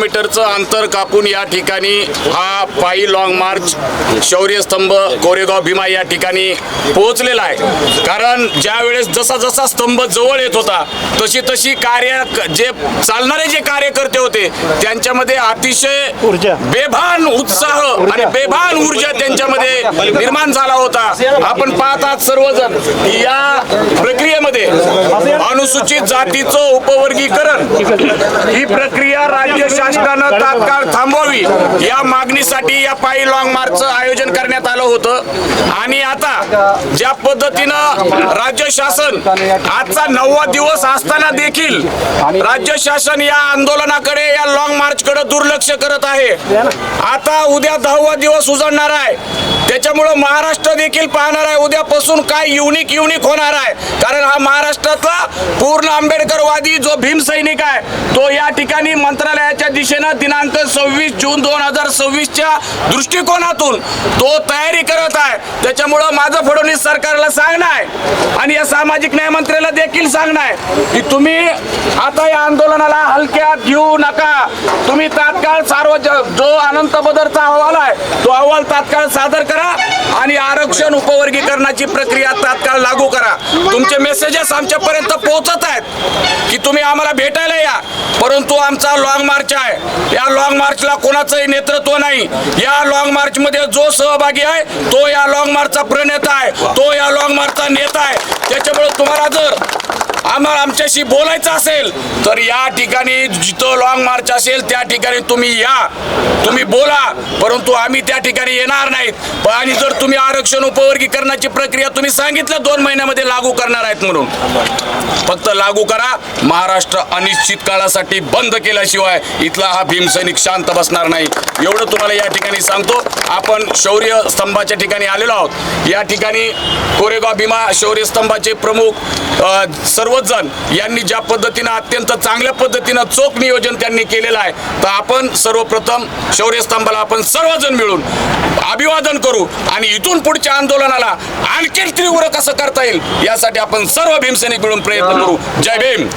किलोमीटरचं अंतर कापून या ठिकाणी हा पायी लॉंग मार्च शौर्यस्तंभ कोरेगाव भीमा या ठिकाणी पोहोचलेला आहे। कारण ज्या वेळेस जसा जसा स्तंभ जवळ येत होता तशी तशी जे चालणारे जे कार्यकर्ते होते त्यांच्यामध्ये अतिशय बेभान उत्साह आणि बेभान ऊर्जा त्यांच्यामध्ये निर्माण झाला होता। आपण पाहतात सर्वजण या प्रक्रियेमध्ये अनुसूचित जातीचं उपवर्गीकरण ही प्रक्रिया राज्य शासनानं तात्काळ थांबवावी या मागणीसाठी या पायी लॉंग मार्चचं आयोजन करण्यात आलं होतं। आणि आता ज्या पद्धतीनं राज्य शासन आजचा 9वा दिवस असताना देखील राज्य शासन या आंदोलनाकडे या लॉंग मार्चकडे दुर्लक्ष करत आहे। आता उद्या 10वा दिवस उजळणार आहे, त्याच्यामुळे महाराष्ट्र देखील पाहणार आहे उद्यापासून काय युनिक होणार आहे। कारण हा महाराष्ट्रातला पूर्ण आंबेडकरवादी जो भीमसैनिक आहे तो या ठिकाणी मंत्रालयाच्या दिशेनं दिनांक 26 जून 2026च्या दृष्टिकोनातून तो तयारी करत आहे। त्याच्यामुळं माझं फडणवीस सरकारला सांगणं आहे आणि या सामाजिक न्याय मंत्र्याला देखील सांगणं आहे की तुम्ही आता या आंदोलनाला हलक्यात घेऊ नका। तुम्ही तात्काळ जो अनंत बदरचा अहवाल आहे तो अहवाल तात्काळ सादर करा आणि आरक्षण उपवर्गीकरणाची प्रक्रिया तात्काळ लागू करा। तुमचे मेसेजेस आमच्यापर्यंत पोहोचत आहेत की तुम्ही आम्हाला भेटायला या, परंतु आमचा लॉंग मार्च आहे। या लॉंग मार्चला कोणाचंही नेतृत्व नाही। या लॉंग मार्च मध्ये जो सहभागी आहे तो या लॉंग मार्चचा प्रणेता आहे, तो या लॉंग मार्चचा नेता आहे। त्याच्यामुळे तुम्हाला जर आमच्याशी बोलायचं असेल तर या ठिकाणी जिथं लॉंग मार्च असेल त्या ठिकाणी तुम्ही या, तुम्ही बोला, परंतु आम्ही त्या ठिकाणी येणार नाहीत। आणि जर तुम्ही आरक्षण उपवर्गीकरणाची प्रक्रिया तुम्ही सांगितलं 2 महिन्यामध्ये लागू करणार आहेत म्हणून, फक्त लागू करा। महाराष्ट्र अनिश्चित काळासाठी बंद केल्याशिवाय इथला हा भीमसैनिक शांत बसणार नाही, एवढं तुम्हाला या ठिकाणी सांगतो। आपण शौर्य स्तंभाच्या ठिकाणी आलेलो आहोत। या ठिकाणी कोरेगाव भीमा शौर्य स्तंभाचे प्रमुख सर्वच जण यांनी ज्या पद्धतीनं अत्यंत चांगल्या पद्धतीनं चोख नियोजन त्यांनी केलेलं आहे, तर आपण सर्वप्रथम शौर्य स्तंभाला आपण सर्वजण मिळून अभिवादन करू आणि इथून पुढच्या आंदोलनाला आणखी तीव्र कसं करता येईल यासाठी आपण सर्व भीमसैनिक मिळून प्रयत्न करू। जय भीम।